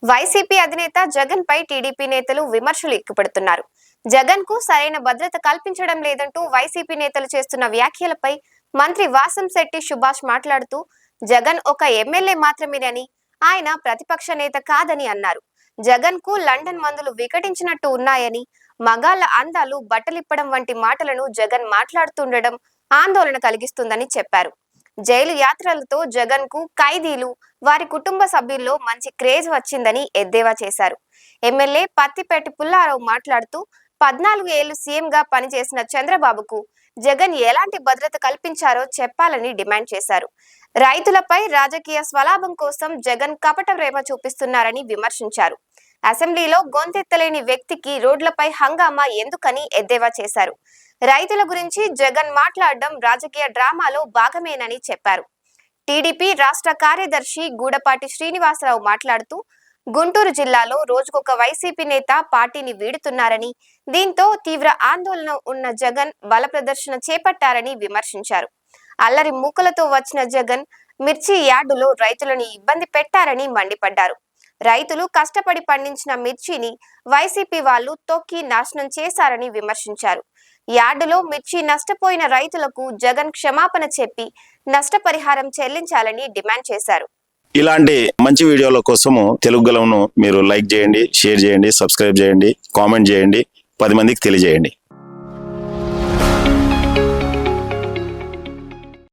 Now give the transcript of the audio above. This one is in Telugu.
వైసీపీ అధినేత జగన్ పై టీడీపీ నేతలు విమర్శలు ఎక్కుపెడుతున్నారు. జగన్ కు సరైన భద్రత కల్పించడం లేదంటూ వైసీపీ నేతలు చేస్తున్న వ్యాఖ్యలపై మంత్రి వాసంశెట్టి సుభాష్ మాట్లాడుతూ జగన్ ఒక ఎమ్మెల్యే మాత్రమేనని, ఆయన ప్రతిపక్ష నేత కాదని అన్నారు. జగన్ కు లండన్ మందులు వికటించినట్టు ఉన్నాయని, మగాళ్ల అందాలు బట్టలిప్పడం వంటి మాటలను జగన్ మాట్లాడుతుండడం ఆందోళన కలిగిస్తుందని చెప్పారు. జైలు యాత్రలతో జగన్ కు ఖైదీలు, వారి కుటుంబ సభ్యుల్లో మంచి క్రేజ్ వచ్చిందని ఎద్దేవా చేశారు. ఎమ్మెల్యే పత్తిపేటి పుల్లారావు మాట్లాడుతూ 14 ఏళ్లు సీఎంగా పనిచేసిన చంద్రబాబుకు జగన్ ఎలాంటి భద్రత కల్పించారో చెప్పాలని డిమాండ్ చేశారు. రైతులపై రాజకీయ స్వలాభం కోసం జగన్ కపట ప్రేమ చూపిస్తున్నారని విమర్శించారు. అసెంబ్లీలో గొంతెత్తలేని వ్యక్తికి రోడ్లపై హంగామా ఎందుకని ఎద్దేవా చేశారు. రైతుల గురించి జగన్ మాట్లాడడం రాజకీయ డ్రామాలో భాగమేనని చెప్పారు. టీడీపీ రాష్ట్ర కార్యదర్శి గూడపాటి శ్రీనివాసరావు మాట్లాడుతూ గుంటూరు జిల్లాలో రోజుకొక వైసీపీ నేత పార్టీని వీడుతున్నారని, దీంతో తీవ్ర ఆందోళన ఉన్న జగన్ బల ప్రదర్శన చేపట్టారని విమర్శించారు. అల్లరి మూకలతో వచ్చిన జగన్ మిర్చి యార్డులో రైతులను ఇబ్బంది పెట్టారని మండిపడ్డారు. రైతులు కష్టపడి పండించిన మిర్చిని వైసీపీ వాళ్లు తొక్కి నాశనం చేశారని విమర్శించారు. యార్డులో మిర్చి నష్టపోయిన రైతులకు జగన్ క్షమాపణ చెప్పి నష్టపరిహారం చెల్లించాలని డిమాండ్ చేశారు. ఇలాంటి మంచి వీడియోల కోసము తెలుగు గలంను మీరు లైక్ చేయండి, షేర్ చేయండి, సబ్స్క్రైబ్ చేయండి, కామెంట్ చేయండి, 10 మందికి తెలియజేయండి.